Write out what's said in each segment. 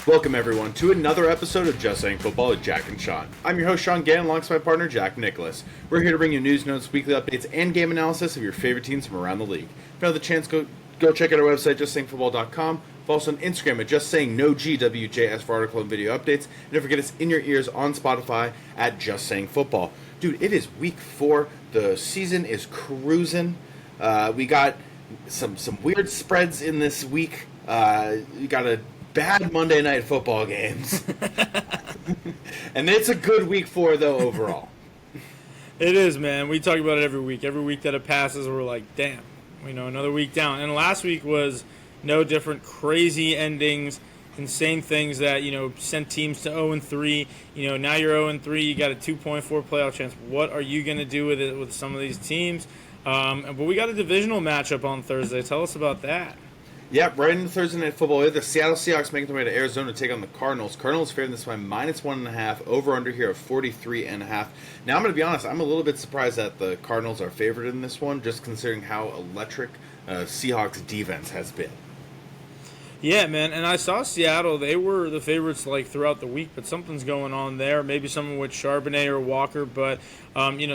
Welcome, everyone, to another episode of Just Saying Football with Jack and Sean. I'm your host, Sean Gann, alongside my partner, Jack Nicholas. We're here to bring you news, notes, weekly updates, and game analysis of your favorite teams from around the league. If you have the chance, go check out our website, justsayingfootball.com. Follow us on Instagram at JustSayingNoGWJS for article and video updates. And don't forget us in your ears on Spotify at Just Saying Football. Dude, it is week 4. The season is cruising. We got some weird spreads in this week. We got a bad Monday Night Football games. And it's a good week 4, though, overall. It is, man. We talk about it every week. Every week that it passes, we're like, damn, another week down. And last week was no different. Crazy endings, insane things that, sent teams to 0-3. Now you're 0-3. You got a 2.4 playoff chance. What are you going to do with it with some of these teams? But we got a divisional matchup on Thursday. Tell us about that. Yep, right into Thursday Night Football. We have the Seattle Seahawks making their way to Arizona to take on the Cardinals. Cardinals favored this by -1.5, over-under here of 43.5. Now, I'm going to be honest, I'm a little bit surprised that the Cardinals are favored in this one, just considering how electric Seahawks defense has been. Yeah, man, and I saw Seattle. They were the favorites throughout the week, but something's going on there. Maybe someone with Charbonnet or Walker, but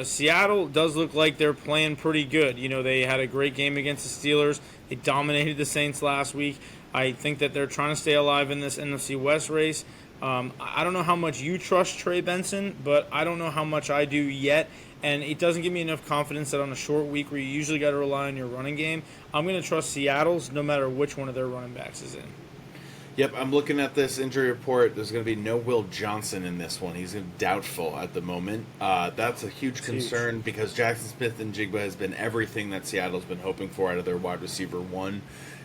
Seattle does look like they're playing pretty good. They had a great game against the Steelers. They dominated the Saints last week. I think that they're trying to stay alive in this NFC West race. I don't know how much you trust Trey Benson, but I don't know how much I do yet. And it doesn't give me enough confidence that on a short week where you usually got to rely on your running game, I'm going to trust Seattle's no matter which one of their running backs is in. Yep, I'm looking at this injury report. There's going to be no Will Johnson in this one. He's doubtful at the moment. That's a huge concern because Jackson Smith-Njigba has been everything that Seattle's been hoping for out of their wide receiver 1.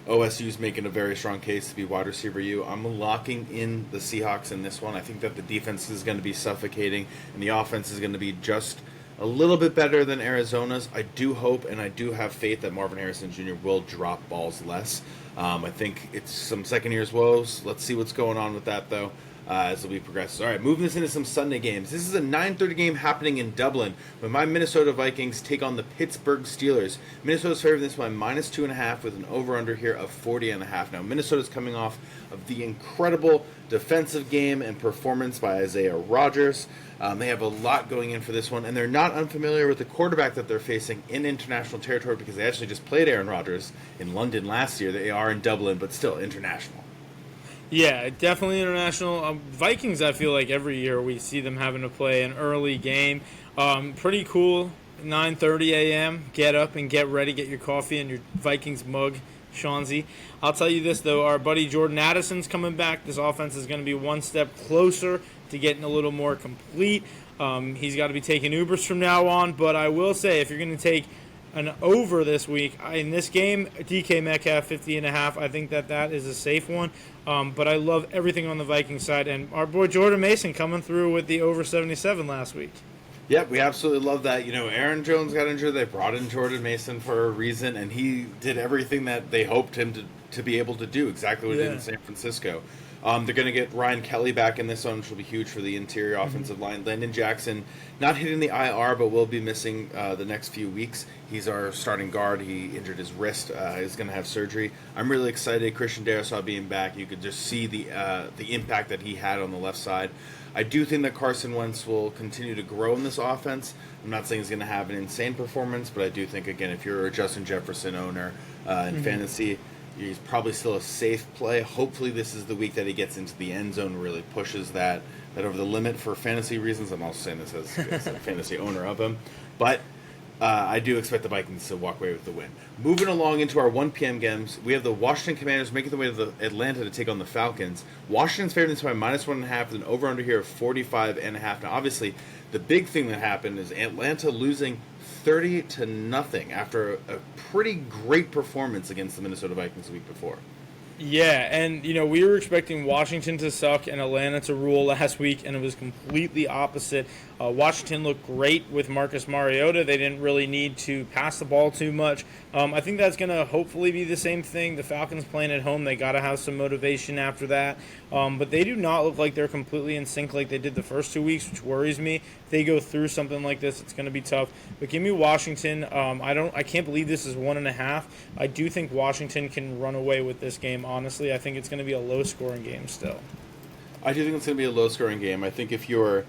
OSU's making a very strong case to be wide receiver U. I'm locking in the Seahawks in this one. I think that the defense is going to be suffocating and the offense is going to be just a little bit better than Arizona's. I do hope and I do have faith that Marvin Harrison Jr. will drop balls less. I think it's some second year's woes. Let's see what's going on with that, though, as the week progresses. All right, moving this into some Sunday games. This is a 9:30 game happening in Dublin when my Minnesota Vikings take on the Pittsburgh Steelers. Minnesota's favored this by -2.5 with an over-under here of 40.5. Now, Minnesota's coming off of the incredible defensive game and performance by Isaiah Rodgers. They have a lot going in for this one, and they're not unfamiliar with the quarterback that they're facing in international territory because they actually just played Aaron Rodgers in London last year. They are in Dublin, but still international. Yeah, definitely international. Vikings, I feel like every year we see them having to play an early game. Pretty cool, 9:30 a.m. Get up and get ready. Get your coffee and your Vikings mug, Shawnzy. I'll tell you this, though. Our buddy Jordan Addison's coming back. This offense is going to be one step closer to getting a little more complete. He's got to be taking Ubers from now on. But I will say, if you're going to take an over this week, in this game, DK Metcalf 50.5, I think that is a safe one. But I love everything on the Vikings side. And our boy Jordan Mason coming through with the over 77 last week. Yep, we absolutely love that. Aaron Jones got injured. They brought in Jordan Mason for a reason, and he did everything that they hoped him to be able to do, exactly what he did in San Francisco. They're going to get Ryan Kelly back in this one, which will be huge for the interior offensive line. Landon Jackson, not hitting the IR, but will be missing the next few weeks. He's our starting guard. He injured his wrist. He's going to have surgery. I'm really excited. Christian Darrisaw being back. You could just see the impact that he had on the left side. I do think that Carson Wentz will continue to grow in this offense. I'm not saying he's going to have an insane performance, but I do think, again, if you're a Justin Jefferson owner in fantasy, he's probably still a safe play. Hopefully this is the week that he gets into the end zone and really pushes that over the limit for fantasy reasons. I'm also saying this as a fantasy owner of him. But I do expect the Vikings to walk away with the win. Moving along into our 1 p.m. games, we have the Washington Commanders making their way to Atlanta to take on the Falcons. Washington's favored this by -1.5 with an over-under here of 45.5. Now, obviously, the big thing that happened is Atlanta losing 30-0 after a pretty great performance against the Minnesota Vikings the week before. Yeah, and, we were expecting Washington to suck and Atlanta to rule last week, and it was completely opposite. Washington looked great with Marcus Mariota. They didn't really need to pass the ball too much. I think that's going to hopefully be the same thing. The Falcons playing at home, they got to have some motivation after that. But they do not look like they're completely in sync like they did the first 2 weeks, which worries me. If they go through something like this, it's going to be tough. But give me Washington. I can't believe this is 1.5. I do think Washington can run away with this game, honestly. I think it's going to be a low-scoring game still. I do think it's going to be a low-scoring game. I think if you're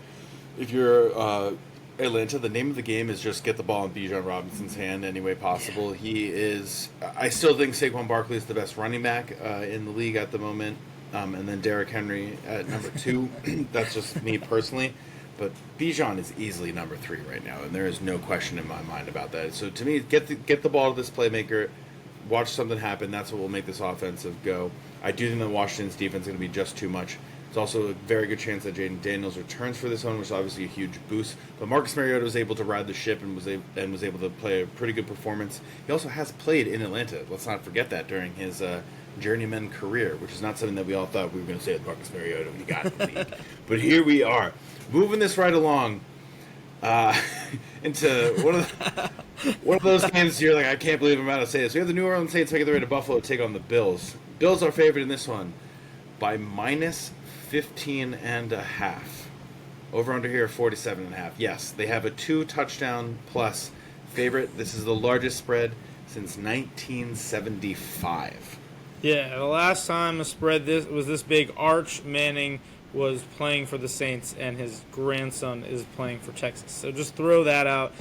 Atlanta, the name of the game is just get the ball in Bijan Robinson's hand any way possible. He is. I still think Saquon Barkley is the best running back in the league at the moment, and then Derrick Henry at number 2. That's just me personally. But Bijan is easily number 3 right now, and there is no question in my mind about that. So to me, get the ball to this playmaker, watch something happen. That's what will make this offensive go. I do think that Washington's defense is going to be just too much. It's also a very good chance that Jaden Daniels returns for this one, which is obviously a huge boost. But Marcus Mariota was able to ride the ship and was able to play a pretty good performance. He also has played in Atlanta. Let's not forget that during his journeyman career, which is not something that we all thought we were going to say with Marcus Mariota when he got in the league. But here we are, moving this right along into one of those games. You're like, I can't believe I'm about to say this. We have the New Orleans Saints making their way to Buffalo to take on the Bills. Bills are favored in this one by minus 15.5. Over under here 47.5. Yes, they have a 2-touchdown plus favorite. This is the largest spread since 1975. Yeah, the last time a spread this big, Arch Manning was playing for the Saints, and his grandson is playing for Texas. So just throw that out.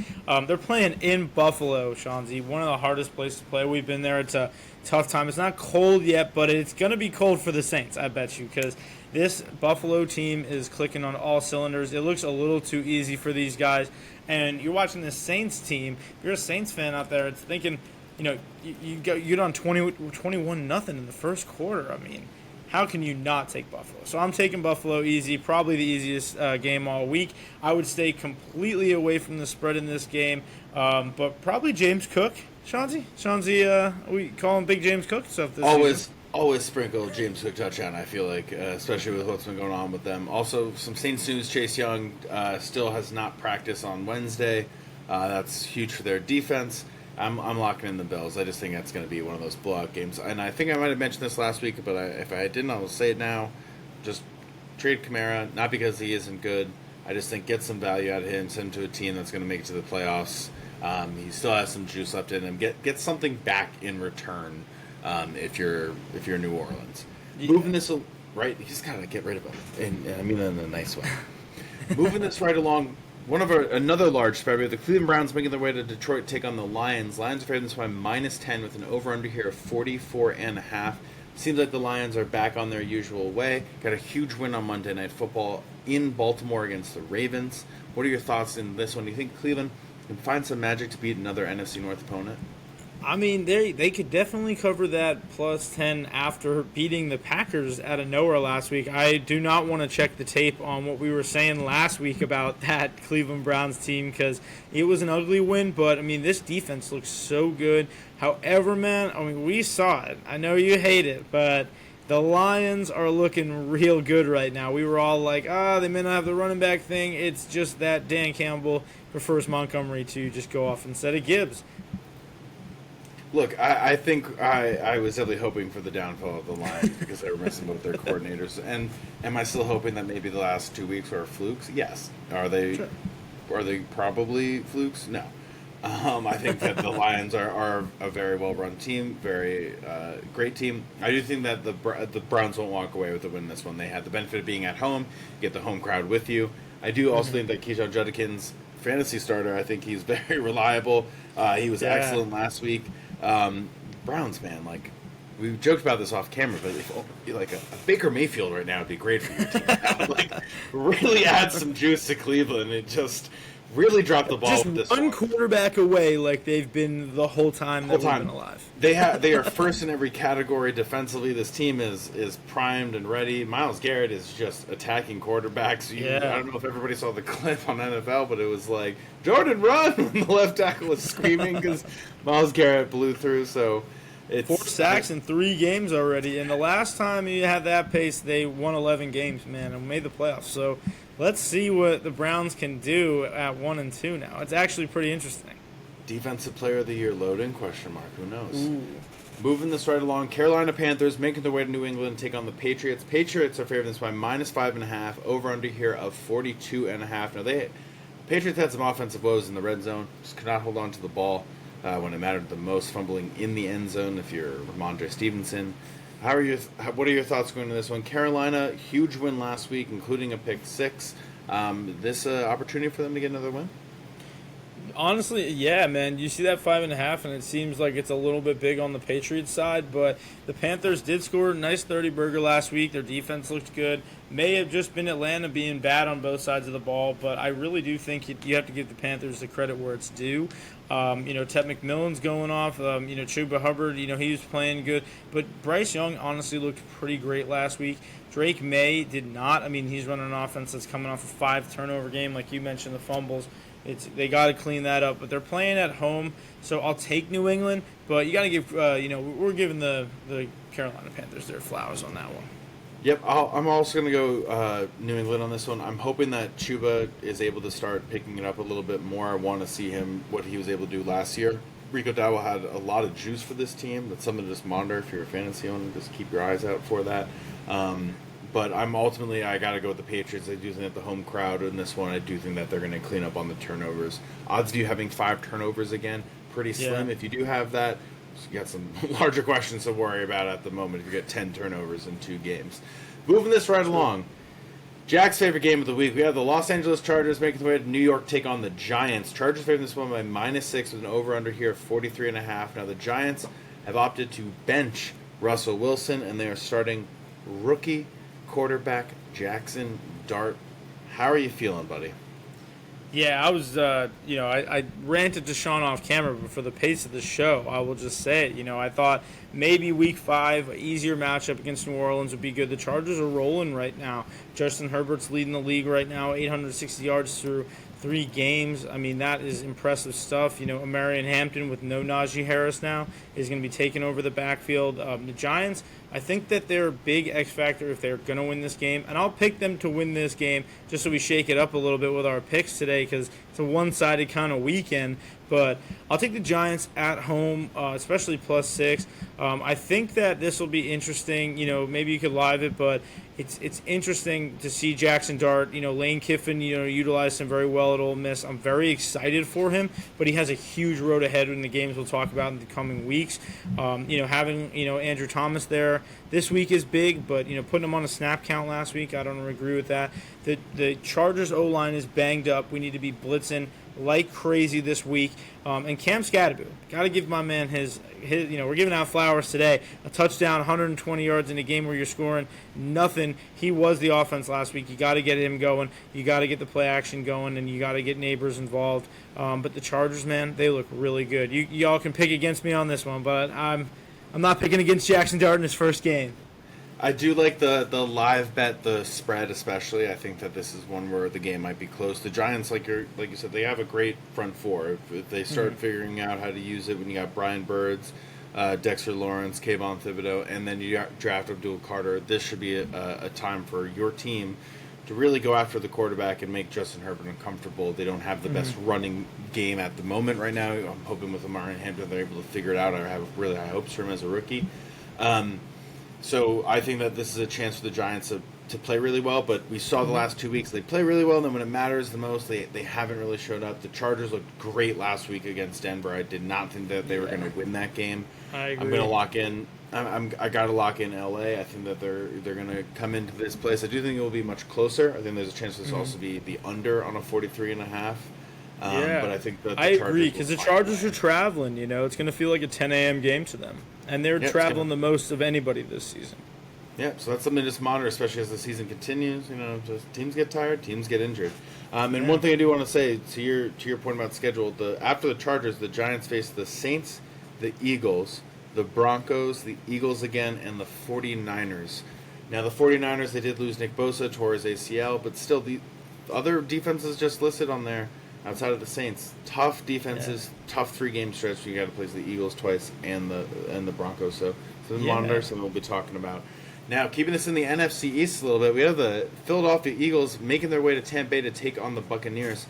They're playing in Buffalo, Shanzi, one of the hardest places to play. We've been there. It's a tough time. It's not cold yet, but it's going to be cold for the Saints, I bet you, because this Buffalo team is clicking on all cylinders. It looks a little too easy for these guys. And you're watching this Saints team. If you're a Saints fan out there, it's thinking, you get on 21-0 in the first quarter. I mean, how can you not take Buffalo? So I'm taking Buffalo easy, probably the easiest game all week. I would stay completely away from the spread in this game, but probably James Cook. Shanzi, we call him Big James Cook stuff this season. Always sprinkle James Cook touchdown, I feel like, especially with what's been going on with them. Also, some Saints news, Chase Young still has not practiced on Wednesday. That's huge for their defense. I'm locking in the Bills. I just think that's going to be one of those blowout games. And I think I might have mentioned this last week, but if I didn't, I will say it now. Just trade Kamara, not because he isn't good. I just think get some value out of him, send him to a team that's going to make it to the playoffs. He still has some juice left in him. Get something back in return if you're New Orleans. Yeah. Moving this right, he's got to get rid of him, and I mean that in a nice way. Moving this right along. Another large spread. We have the Cleveland Browns making their way to Detroit to take on the Lions. Lions are favored this by minus 10 with an over-under here of 44.5. Seems like the Lions are back on their usual way. Got a huge win on Monday Night Football in Baltimore against the Ravens. What are your thoughts in this one? Do you think Cleveland can find some magic to beat another NFC North opponent? I mean, they could definitely cover that plus 10 after beating the Packers out of nowhere last week. I do not want to check the tape on what we were saying last week about that Cleveland Browns team because it was an ugly win, but, I mean, this defense looks so good. However, man, I mean, we saw it. I know you hate it, but the Lions are looking real good right now. We were all like, they may not have the running back thing. It's just that Dan Campbell prefers Montgomery to just go off instead of Gibbs. Look, I think I was definitely hoping for the downfall of the Lions because they were missing both their coordinators. And am I still hoping that maybe the last 2 weeks were flukes? Yes. Are they? Sure. Are they probably flukes? No. I think that the Lions are a very well-run team, very great team. I do think that the Browns won't walk away with the win this one. They had the benefit of being at home, get the home crowd with you. I do also think that Keyshawn Judkins, fantasy starter, I think he's very reliable. He was excellent last week. Browns, man, like we joked about this off camera, but if like a Baker Mayfield right now would be great for your team. That would, like, really add some juice to Cleveland. It just really dropped the ball just with this one quarterback away, like they've been the whole time they've been alive. They are first in every category defensively. This team is primed and ready. Myles Garrett is just attacking quarterbacks. I don't know if everybody saw the clip on NFL, but it was like Jordan, run! When the left tackle was screaming because Myles Garrett blew through. So it's 4 sacks in 3 games already. And the last time you had that pace, they won 11 games, man, and made the playoffs. So let's see what the Browns can do at 1-2 now. It's actually pretty interesting. Defensive Player of the Year loading? ? Who knows? Ooh. Moving this right along, Carolina Panthers making their way to New England to take on the Patriots. Patriots are favored this by minus 5.5. Over under here of 42.5. Now Patriots had some offensive woes in the red zone. Just could not hold on to the ball when it mattered the most. Fumbling in the end zone if you're Ramondre Stevenson. What are your thoughts going into this one? Carolina, huge win last week, including a pick six. This opportunity for them to get another win? Honestly, yeah, man. You see that 5.5, and it seems like it's a little bit big on the Patriots side, but the Panthers did score a nice 30-burger last week. Their defense looked good. May have just been Atlanta being bad on both sides of the ball, but I really do think you have to give the Panthers the credit where it's due. Ted McMillan's going off. Chuba Hubbard, he was playing good. But Bryce Young honestly looked pretty great last week. Drake May did not. I mean, he's running an offense that's coming off a 5-turnover game, like you mentioned, the fumbles. They got to clean that up, but they're playing at home, so I'll take New England. But you got to give, we're giving the Carolina Panthers their flowers on that one. Yep, I'm also going to go New England on this one. I'm hoping that Chuba is able to start picking it up a little bit more. I want to see what he was able to do last year. Rico Dowell had a lot of juice for this team. That's something to just monitor if you're a fantasy owner. Just keep your eyes out for that. But I got to go with the Patriots. I do think that the home crowd in this one, I do think that they're going to clean up on the turnovers. Odds of you having 5 turnovers again, pretty slim. Yeah. If you do have that, you got some larger questions to worry about at the moment if you get 10 turnovers in 2 games. Moving this right along, Jack's favorite game of the week. We have the Los Angeles Chargers making their way to New York, take on the Giants. Chargers favoring this one by -6 with an over-under here of 43.5. Now the Giants have opted to bench Russell Wilson, and they are starting rookie quarterback Jackson Dart. How are you feeling, buddy? Yeah, I was, I ranted to Sean off camera, but for the pace of the show, I will just say it. I thought maybe week 5, an easier matchup against New Orleans would be good. The Chargers are rolling right now. Justin Herbert's leading the league right now, 860 yards through 3 games. I mean, that is impressive stuff. Marion Hampton with no Najee Harris now is going to be taking over the backfield. The Giants, I think that they're a big X factor if they're going to win this game. And I'll pick them to win this game just so we shake it up a little bit with our picks today because it's a one-sided kind of weekend. But I'll take the Giants at home, especially +6. I think that this will be interesting. Maybe you could live it, but it's interesting to see Jackson Dart. Lane Kiffin, utilized him very well at Ole Miss. I'm very excited for him, but he has a huge road ahead in the games we'll talk about in the coming weeks. Having Andrew Thomas there this week is big, but putting him on a snap count last week, I don't agree with that. The Chargers O-line is banged up. We need to be blitzing like crazy this week. And Cam Scatterby, got to give my man his we're giving out flowers today. A touchdown, 120 yards in a game where you're scoring nothing. He was the offense last week. You got to get him going. You got to get the play action going, and you got to get neighbors involved. But the Chargers, man, they look really good. Y'all can pick against me on this one, but I'm not picking against Jackson Dart in his first game. I do like the live bet, the spread especially. I think that this is one where the game might be close. The Giants, like you said, they have a great front four. If they start figuring out how to use it, when you got Brian Birds, Dexter Lawrence, Kayvon Thibodeau, and then you draft Abdul Carter, this should be a time for your team to really go after the quarterback and make Justin Herbert uncomfortable. They don't have the best running game at the moment right now. I'm hoping with Marion Hampton they're able to figure it out. I have really high hopes for him as a rookie. So I think that this is a chance for the Giants to play really well, but we saw the last 2 weeks they play really well, and then when it matters the most, they haven't really showed up. The Chargers looked great last week against Denver. I did not think that they were going to win that game. I agree. I'm going to lock in. I got to lock in LA. I think that they're going to come into this place. I do think it will be much closer. I think there's a chance this will also be the under on a 43.5. But I think that I agree because the Chargers are traveling. It's going to feel like a 10 a.m. game to them, and they're traveling the most of anybody this season. Yeah, so that's something to just monitor, especially as the season continues. Just teams get tired, teams get injured. And one thing I do want to say to your point about schedule, after the Chargers, the Giants face the Saints, the Eagles, the Broncos, the Eagles again, and the 49ers. Now the 49ers, they did lose Nick Bosa, tore his ACL, but still the other defenses just listed on there. Outside of the Saints, tough defenses, tough 3-game stretch. You got to play the Eagles twice and the Broncos. So monitor, something we'll be talking about. Now, keeping this in the NFC East a little bit, we have the Philadelphia Eagles making their way to Tampa Bay to take on the Buccaneers.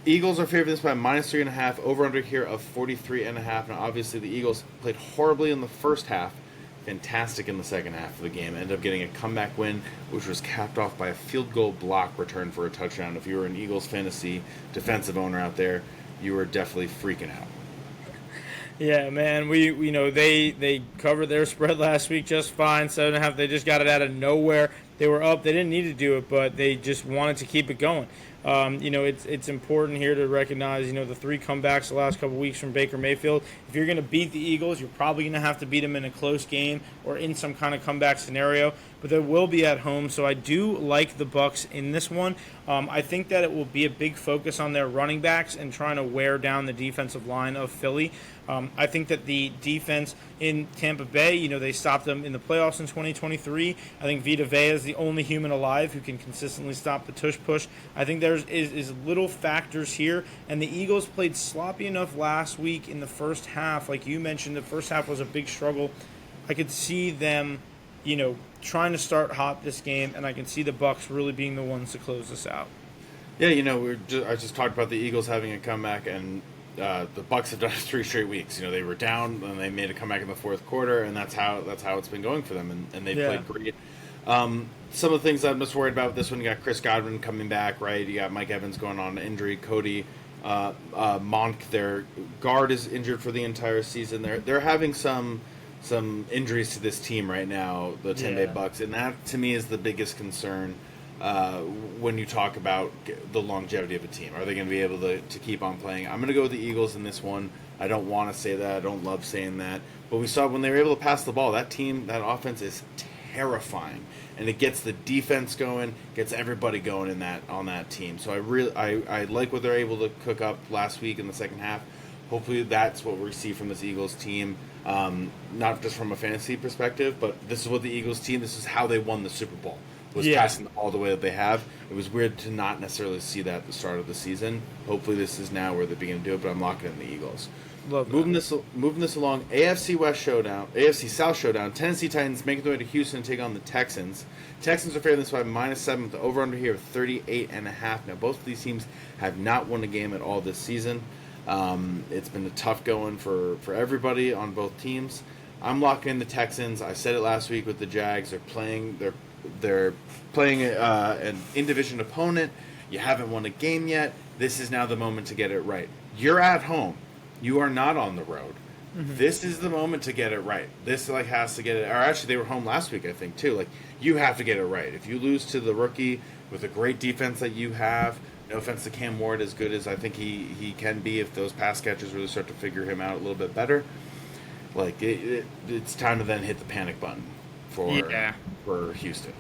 Eagles are favored this by -3.5. Over under here of 43.5. Now, obviously, the Eagles played horribly in the first half. Fantastic in the second half of the game. Ended up getting a comeback win, which was capped off by a field goal block return for a touchdown. If you were an Eagles fantasy defensive owner out there, you were definitely freaking out. Yeah, man. They covered their spread last week just fine. 7.5. They just got it out of nowhere. They were up. They didn't need to do it, but they just wanted to keep it going. It's important here to recognize the three comebacks the last couple weeks from Baker Mayfield. If you're going to beat the Eagles, you're probably going to have to beat them in a close game or in some kind of comeback scenario. But they will be at home, so I do like the Bucs in this one. I think that it will be a big focus on their running backs and trying to wear down the defensive line of Philly. I think that the defense in Tampa Bay, they stopped them in the playoffs in 2023. I think Vita Vea is the only human alive who can consistently stop the tush push. I think there is little factors here, and the Eagles played sloppy enough last week in the first half. Like you mentioned, the first half was a big struggle. I could see them, trying to start hot this game, and I can see the Bucs really being the ones to close this out. Yeah, I just talked about the Eagles having a comeback, and the Bucs have done it 3 straight weeks. They were down and they made a comeback in the fourth quarter, and that's how it's been going for them, and they played great. Some of the things I'm just worried about this one, you got Chris Godwin coming back, right? You got Mike Evans going on injury, Cody Monk, their guard, is injured for the entire season. They're having some injuries to this team right now, the Tampa Bay Bucs, and that to me is the biggest concern. When you talk about the longevity of a team, are they going to be able to keep on playing? I'm going to go with the Eagles in this one. I don't want to say that. I don't love saying that. But we saw when they were able to pass the ball, that offense is terrifying. And it gets the defense going, gets everybody going on that team. So I like what they're able to cook up last week in the second half. Hopefully that's what we see from this Eagles team, not just from a fantasy perspective, but this is what the Eagles team, this is how they won the Super Bowl. Was passing all the way that they have. It was weird to not necessarily see that at the start of the season. Hopefully this is now where they begin to do it, but I'm locking in the Eagles. Moving this along, AFC South showdown. Tennessee Titans making their way to Houston to take on the Texans. Texans are favored this by -7 with the over-under here of 38.5. Now both of these teams have not won a game at all this season. It's been a tough going for everybody on both teams. I'm locking in the Texans. I said it last week with the Jags. They're playing an in-division opponent. You haven't won a game yet. This is now the moment to get it right. You're at home. You are not on the road. Mm-hmm. This is the moment to get it right. This has to get it. Or actually, they were home last week, I think, too. You have to get it right. If you lose to the rookie with a great defense that you have, no offense to Cam Ward, as good as I think he can be, if those pass catchers really start to figure him out a little bit better, it's time to then hit the panic button for Houston.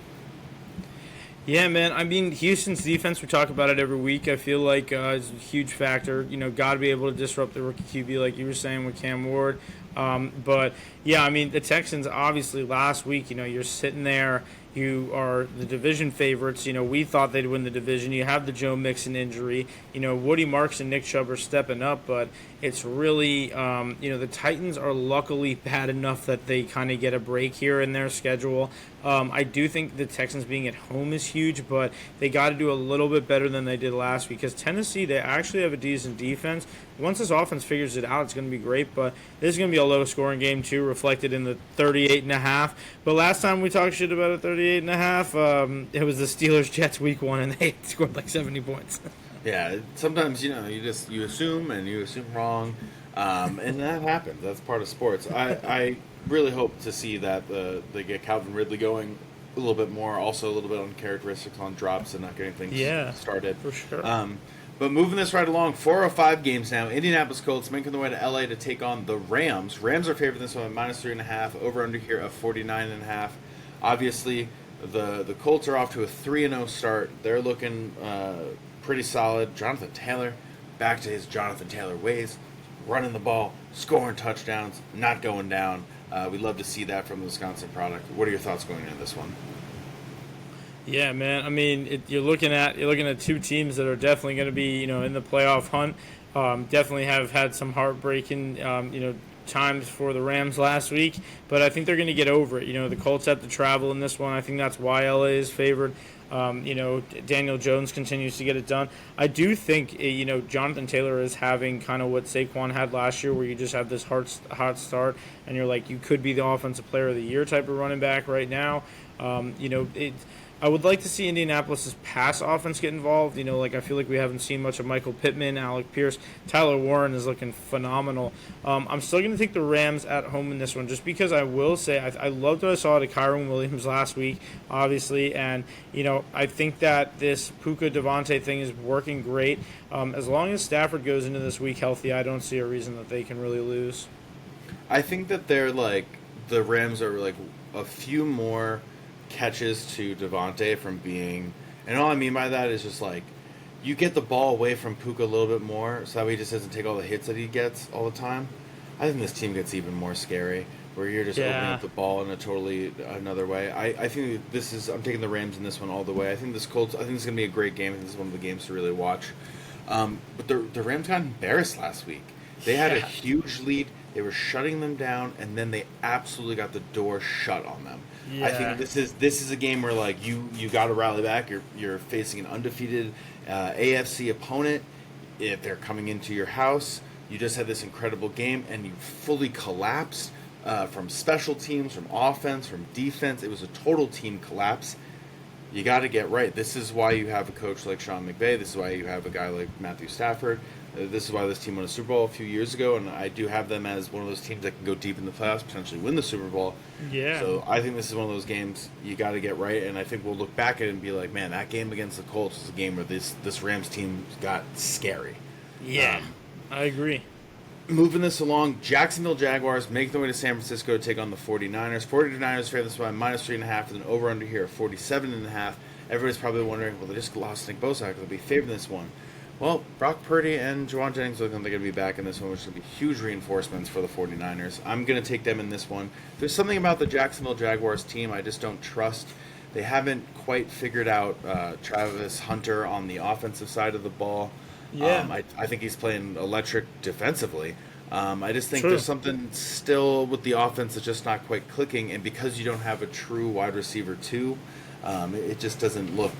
Yeah, man. I mean, Houston's defense, we talk about it every week. I feel like is a huge factor. Got to be able to disrupt the rookie QB, like you were saying with Cam Ward. But, yeah, I mean, the Texans, obviously, last week, you're sitting there. You are the division favorites. We thought they'd win the division. You have the Joe Mixon injury. Woody Marks and Nick Chubb are stepping up, but it's really, the Titans are luckily bad enough that they kind of get a break here in their schedule. I do think the Texans being at home is huge, but they got to do a little bit better than they did last week because Tennessee, they actually have a decent defense. Once this offense figures it out, it's going to be great, but this is going to be a low-scoring game, too, reflected in the 38.5. But last time we talked shit about a 38.5, it was the Steelers-Jets week 1, and they scored 70 points. Yeah, sometimes, you assume, and you assume wrong, and that happens. That's part of sports. I really hope to see that they get Calvin Ridley going a little bit more, also a little bit on characteristics on drops and not getting things started. For sure. But moving this right along, 4:05 games now. Indianapolis Colts making their way to LA to take on the Rams. Rams are favored this one at -3.5. Over under here of 49.5. Obviously, the Colts are off to a 3-0 start. They're looking pretty solid. Jonathan Taylor, back to his Jonathan Taylor ways, running the ball, scoring touchdowns, not going down. We'd love to see that from the Wisconsin product. What are your thoughts going into this one? Yeah, man. I mean, you're looking at two teams that are definitely going to be, in the playoff hunt. Definitely have had some heartbreaking, times for the Rams last week, but I think they're going to get over it. The Colts have to travel in this one. I think that's why LA is favored. Daniel Jones continues to get it done. I do think, Jonathan Taylor is having kind of what Saquon had last year, where you just have this hot start, and you're like, you could be the offensive player of the year type of running back right now. I would like to see Indianapolis' pass offense get involved. I feel like we haven't seen much of Michael Pittman, Alec Pierce. Tyler Warren is looking phenomenal. I'm still going to take the Rams at home in this one, just because I will say I loved what I saw to Kyron Williams last week, obviously, and I think that this Puka Devontae thing is working great. As long as Stafford goes into this week healthy, I don't see a reason that they can really lose. I think that the Rams are like a few more catches to Devontae from being, and all I mean by that is just like you get the ball away from Puka a little bit more, so that way he just doesn't take all the hits that he gets all the time. I think this team gets even more scary, where you're just opening up the ball in a totally another way. I think I'm taking the Rams in this one all the way. I think this is going to be a great game. I think this is one of the games to really watch. But the Rams got embarrassed last week. They had a huge lead. They were shutting them down, and then they absolutely got the door shut on them. Yeah. I think this is a game where like you got to rally back. You're facing an undefeated AFC opponent. If they're coming into your house, you just had this incredible game, and you fully collapsed from special teams, from offense, from defense. It was a total team collapse. You got to get right. This is why you have a coach like Sean McVay. This is why you have a guy like Matthew Stafford. This is why this team won a Super Bowl a few years ago, and I do have them as one of those teams that can go deep in the playoffs, potentially win the Super Bowl. Yeah. So I think this is one of those games you got to get right, and I think we'll look back at it and be like, man, that game against the Colts is a game where this Rams team got scary. Yeah, I agree. Moving this along, Jacksonville Jaguars make their way to San Francisco to take on the 49ers. 49ers favor this by -3.5 with an over-under here of 47.5. Everybody's probably wondering, well, they just lost Nick Bosa. They'll be favoring this one. Well, Brock Purdy and Juwan Jennings look like they're going to be back in this one, which is going to be huge reinforcements for the 49ers. I'm going to take them in this one. There's something about the Jacksonville Jaguars team I just don't trust. They haven't quite figured out Travis Hunter on the offensive side of the ball. Yeah. I think he's playing electric defensively. I just think there's something still with the offense that's just not quite clicking, and because you don't have a true wide receiver too, it just doesn't look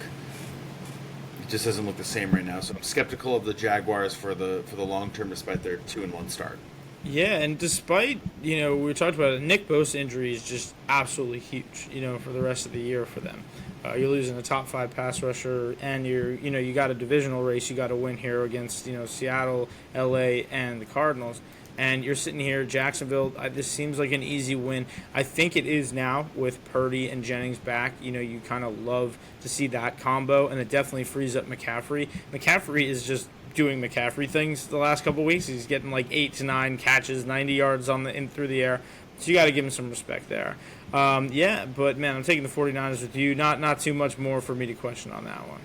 the same right now. So I'm skeptical of the Jaguars for the long term, despite their 2-1 start. Yeah, and despite, we talked about it, Nick Bosa injury is just absolutely huge, for the rest of the year for them. You're losing a top 5 pass rusher, and you got a divisional race you got to win here against, Seattle, LA, and the Cardinals. And you're sitting here, Jacksonville, this seems like an easy win. I think it is now with Purdy and Jennings back. You kind of love to see that combo, and it definitely frees up McCaffrey. McCaffrey is just doing McCaffrey things the last couple of weeks. He's getting like 8 to 9 catches, 90 yards through the air. So you got to give him some respect there. But, man, I'm taking the 49ers with you. Not too much more for me to question on that one.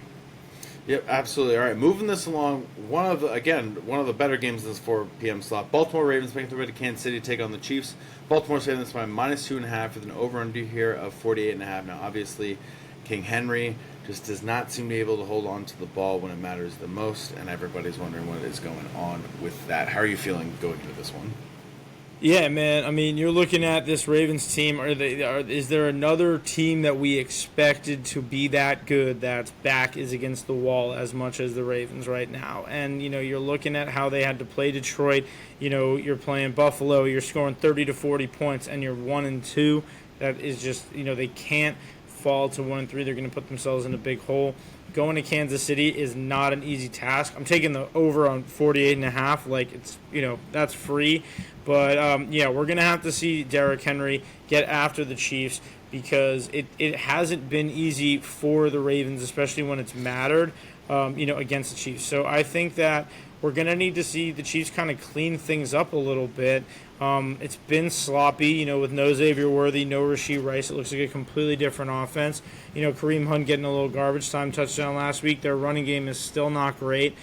Yep, absolutely. All right, moving this along, one of the better games in this 4 p.m. slot. Baltimore Ravens making their way to Kansas City to take on the Chiefs. Baltimore's saving this by -2.5 with an over-under here of 48.5. Now, obviously, King Henry just does not seem to be able to hold on to the ball when it matters the most, and everybody's wondering what is going on with that. How are you feeling going into this one? Yeah, man. I mean, you're looking at this Ravens team. Is there another team that we expected to be that good that's back is against the wall as much as the Ravens right now? And, you're looking at how they had to play Detroit. You're playing Buffalo. You're scoring 30 to 40 points, and you're 1-2. That is just, they can't fall to 1-3. They're going to put themselves in a big hole. Going to Kansas City is not an easy task. I'm taking the over on 48.5. Like, it's, that's free. But, we're going to have to see Derrick Henry get after the Chiefs because it hasn't been easy for the Ravens, especially when it's mattered, against the Chiefs. So I think that we're going to need to see the Chiefs kind of clean things up a little bit. It's been sloppy, with no Xavier Worthy, no Rashee Rice. It looks like a completely different offense. Kareem Hunt getting a little garbage time touchdown last week. Their running game is still not great.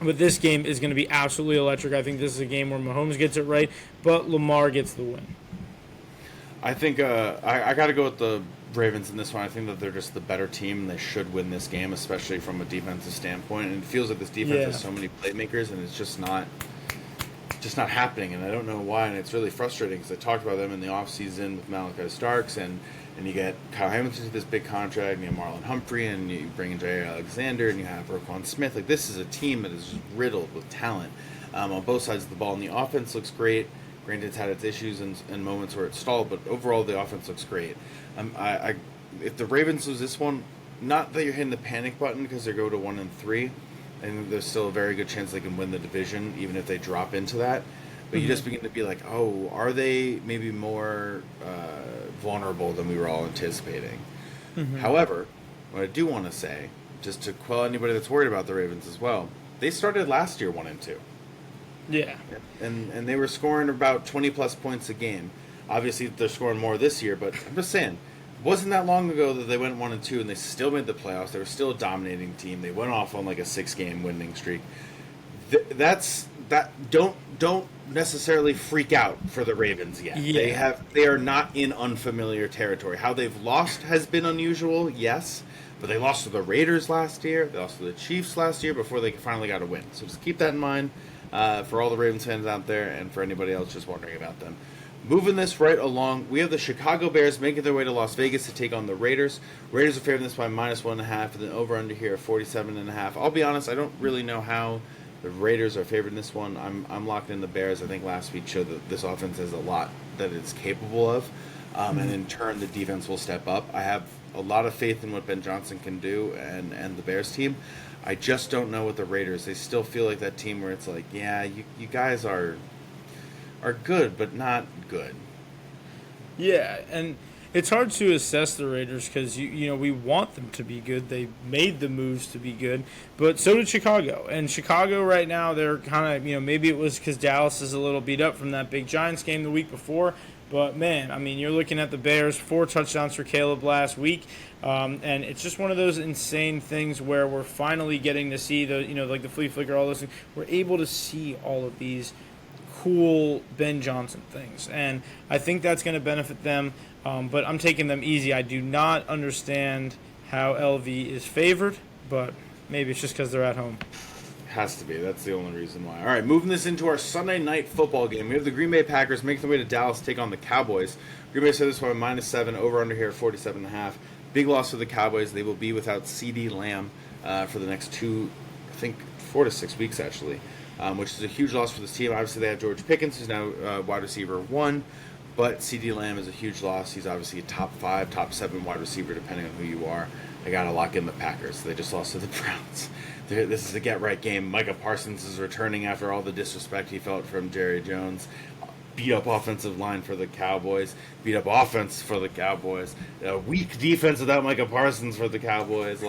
But this game is going to be absolutely electric. I think this is a game where Mahomes gets it right, but Lamar gets the win. I think I got to go with the Ravens in this one. I think that they're just the better team. They should win this game, especially from a defensive standpoint. And it feels like this defense has so many playmakers, and it's just not just not happening, and I don't know why, and it's really frustrating because I talked about them in the offseason with Malachi Starks, and you get Kyle Hamilton to this big contract, and you have Marlon Humphrey, and you bring in Jair Alexander, and you have Roquan Smith. Like, this is a team that is just riddled with talent on both sides of the ball, and the offense looks great. Granted, it's had its issues and moments where it stalled, but overall the offense looks great. If the Ravens lose this one, not that you're hitting the panic button because they go to 1-3, and there's still a very good chance they can win the division even if they drop into that. But you just begin to be like, oh, are they maybe more vulnerable than we were all anticipating? However, what I do want to say, just to quell anybody that's worried about the Ravens as well, they started last year 1-2. Yeah. And they were scoring about 20-plus points a game. Obviously, they're scoring more this year, but I'm just saying, it wasn't that long ago that they went 1-2 and they still made the playoffs. They were still a dominating team. They went off on like a 6-game winning streak. Don't necessarily freak out for the Ravens yet. Yeah. They are not in unfamiliar territory. How they've lost has been unusual, yes, but they lost to the Raiders last year. They lost to the Chiefs last year before they finally got a win. So just keep that in mind for all the Ravens fans out there and for anybody else just wondering about them. Moving this right along, we have the Chicago Bears making their way to Las Vegas to take on the Raiders. Raiders are favoring this by -1.5, and then over-under here at 47.5. I'll be honest, I don't really know how the Raiders are favored in this one. I'm locked in the Bears. I think last week showed that this offense has a lot that it's capable of, and in turn the defense will step up. I have a lot of faith in what Ben Johnson can do and the Bears team. I just don't know with the Raiders. They still feel like that team where it's like, yeah, you guys are good, but not good. Yeah, and it's hard to assess the Raiders because you know we want them to be good. They made the moves to be good, but so did Chicago. And Chicago right now, they're kind of, maybe it was because Dallas is a little beat up from that big Giants game the week before. But man, I mean, you're looking at the Bears, 4 touchdowns for Caleb last week, and it's just one of those insane things where we're finally getting to see like the flea flicker, all those things. We're able to see all of these cool Ben Johnson things, and I think that's going to benefit them. But I'm taking them easy. I do not understand how LV is favored, but maybe it's just because they're at home. Has to be. That's the only reason why. All right, moving this into our Sunday night football game. We have the Green Bay Packers making their way to Dallas to take on the Cowboys. Green Bay said this one -7, over-under here at 47.5. Big loss for the Cowboys. They will be without CeeDee Lamb for the next 4 to 6 weeks, actually, which is a huge loss for this team. Obviously, they have George Pickens, who's now wide receiver 1, but CeeDee Lamb is a huge loss. He's obviously a top 5, top 7 wide receiver, depending on who you are. I got to lock in the Packers. They just lost to the Browns. This is a get-right game. Micah Parsons is returning after all the disrespect he felt from Jerry Jones. Beat-up offensive line for the Cowboys. Beat-up offense for the Cowboys. A weak defense without Micah Parsons for the Cowboys.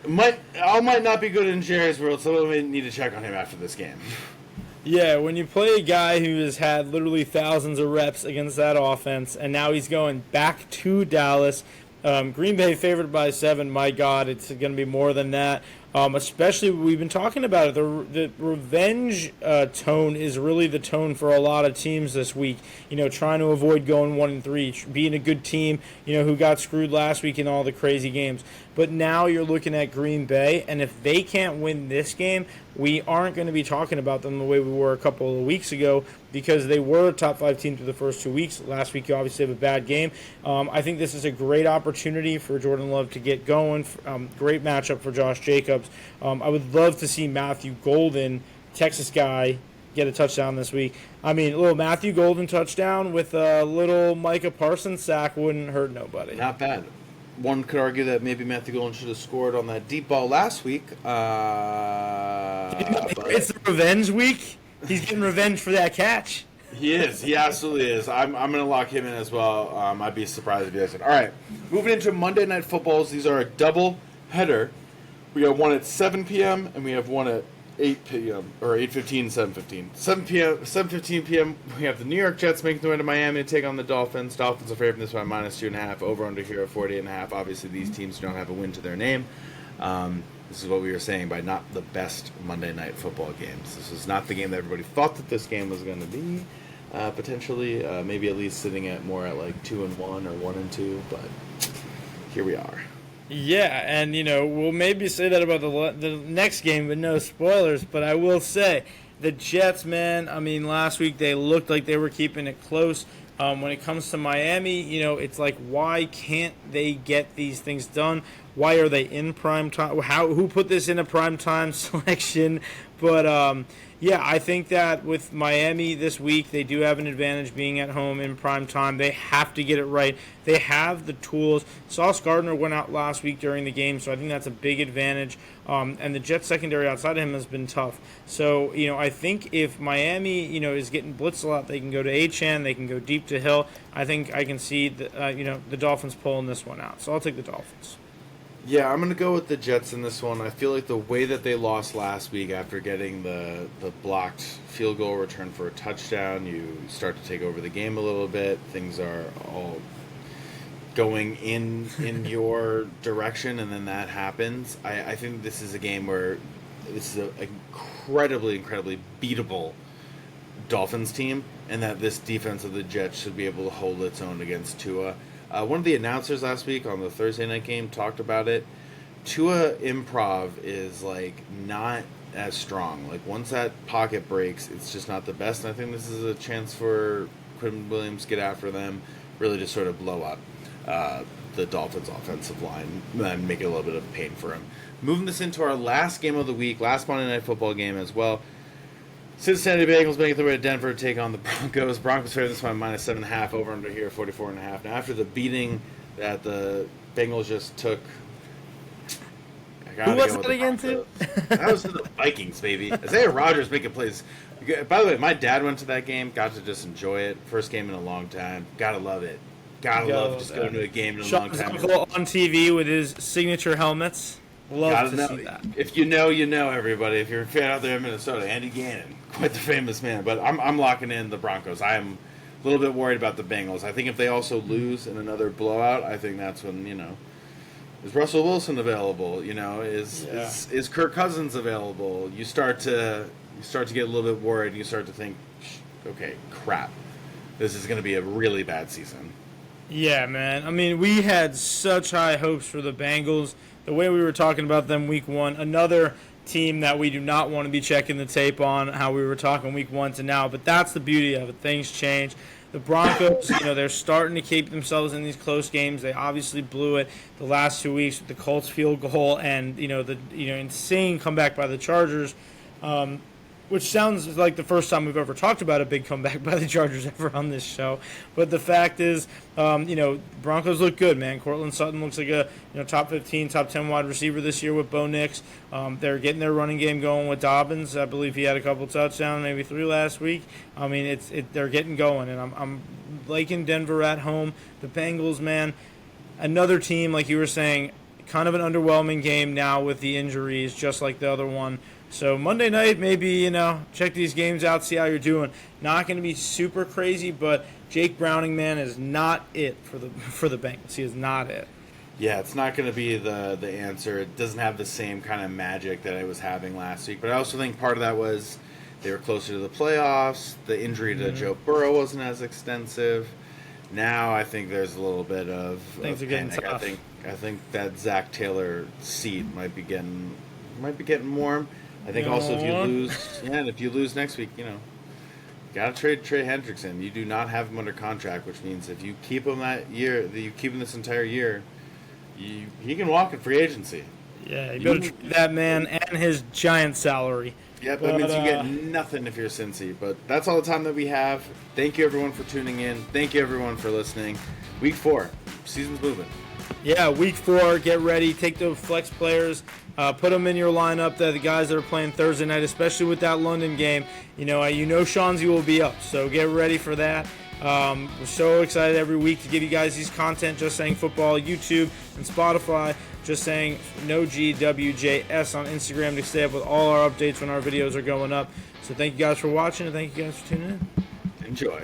Might not be good in Jerry's world, so we need to check on him after this game. Yeah, when you play a guy who has had literally thousands of reps against that offense, and now he's going back to Dallas. Green Bay favored by 7. My God, it's going to be more than that. Especially, we've been talking about it. The revenge tone is really the tone for a lot of teams this week. Trying to avoid going 1-3, being a good team. Who got screwed last week in all the crazy games. But now you're looking at Green Bay, and if they can't win this game, we aren't going to be talking about them the way we were a couple of weeks ago because they were a top 5 team through the first 2 weeks. Last week, you obviously have a bad game. I think this is a great opportunity for Jordan Love to get going. Great matchup for Josh Jacobs. I would love to see Matthew Golden, Texas guy, get a touchdown this week. I mean, a little Matthew Golden touchdown with a little Micah Parsons sack wouldn't hurt nobody. Not bad. One could argue that maybe Matthew Golden should have scored on that deep ball last week. It's the revenge week. He's getting revenge for that catch. He is. He absolutely is. I'm going to lock him in as well. I'd be surprised if he doesn't. All right. Moving into Monday Night Footballs. These are a double header. We have one at 7 p.m. and we have one at 8 p.m. or 8:15, 7:15. 7:15 p.m. We have the New York Jets making their way to Miami to take on the Dolphins. Dolphins are favored in this by -2.5. Over under here at 48.5. Obviously, these teams don't have a win to their name. This is what we were saying by not the best Monday Night Football games. This is not the game that everybody thought that this game was going to be. Potentially, maybe at least sitting at more at like 2-1 or 1-2. But here we are. Yeah, and we'll maybe say that about the next game, but no spoilers. But I will say, The Jets, man, I mean, last week they looked like they were keeping it close. When it comes to Miami, it's like, why can't they get these things done? Why are they in prime time? Who put this in a prime time selection? But yeah, I think that with Miami this week, they do have an advantage being at home in prime time. They have to get it right. They have the tools. Sauce Gardner went out last week during the game, so I think that's a big advantage. And the Jets secondary outside of him has been tough. So, I think if Miami, is getting blitzed a lot, they can go to Achane, they can go deep to Hill. I think I can see, the Dolphins pulling this one out. So I'll take the Dolphins. Yeah, I'm going to go with the Jets in this one. I feel like the way that they lost last week after getting the blocked field goal return for a touchdown, you start to take over the game a little bit. Things are all going in your direction, and then that happens. I think this is a game where this is an incredibly beatable Dolphins team, and that this defense of the Jets should be able to hold its own against Tua. One of the announcers last week on the Thursday night game talked about it. Tua improv is not as strong. Once that pocket breaks, it's just not the best. And I think this is a chance for Quinn Williams to get after them, really just sort of blow up the Dolphins' offensive line and make it a little bit of pain for him. Moving this into our last game of the week, last Monday Night Football game as well. Cincinnati Bengals making their way to Denver to take on the Broncos. Broncos favored this one minus 7.5, over under here 44.5. Now after the beating that the Bengals just took, who was that again too? That was the Vikings, baby. Isaiah Rodgers making plays. By the way, my dad went to that game, got to just enjoy it. First game in a long time. Gotta love it. Gotta love just going to a game in a long time. On TV with his signature helmets. Love to see that. If you know, everybody. If you're a fan out there in Minnesota, Andy Gannon, quite the famous man. But I'm locking in the Broncos. I am a little bit worried about the Bengals. I think if they also lose in another blowout, I think that's when, is Russell Wilson available? Is Kirk Cousins available? You start to get a little bit worried. You start to think, okay, crap, this is going to be a really bad season. Yeah, man. I mean, we had such high hopes for the Bengals. The way we were talking about them week one, another team that we do not want to be checking the tape on, how we were talking week one to now. But that's the beauty of it. Things change. The Broncos, they're starting to keep themselves in these close games. They obviously blew it the last 2 weeks with the Colts field goal and, the insane comeback by the Chargers. Which sounds like the first time we've ever talked about a big comeback by the Chargers ever on this show. But the fact is, Broncos look good, man. Cortland Sutton looks like a top 15, top 10 wide receiver this year with Bo Nix. They're getting their running game going with Dobbins. I believe he had a couple touchdowns, maybe 3 last week. I mean, they're getting going, and I'm liking Denver at home. The Bengals, man, another team, like you were saying, kind of an underwhelming game now with the injuries, just like the other one. So Monday night, maybe, check these games out, see how you're doing. Not going to be super crazy, but Jake Browning, man, is not it for the Bengals. He is not it. Yeah, it's not going to be the answer. It doesn't have the same kind of magic that I was having last week. But I also think part of that was they were closer to the playoffs. The injury to Joe Burrow wasn't as extensive. Now I think there's a little bit of things are getting tough. I think that Zach Taylor seat might be getting warm. I think also if you lose next week, got to trade Trey Hendrickson. You do not have him under contract, which means if you keep him that year, you keep him this entire year, he can walk in free agency. Yeah, you better trade that man and his giant salary. Yep, that means you get nothing if you're Cincy. But that's all the time that we have. Thank you, everyone, for tuning in. Thank you, everyone, for listening. Week 4, season's moving. Yeah, week 4, get ready. Take the flex players. Put them in your lineup. The guys that are playing Thursday night, especially with that London game. Shanzi will be up, so get ready for that. We're so excited every week to give you guys these content. Just Saying Football, YouTube, and Spotify. Just Saying No GWJS on Instagram to stay up with all our updates when our videos are going up. So thank you guys for watching, and thank you guys for tuning in. Enjoy.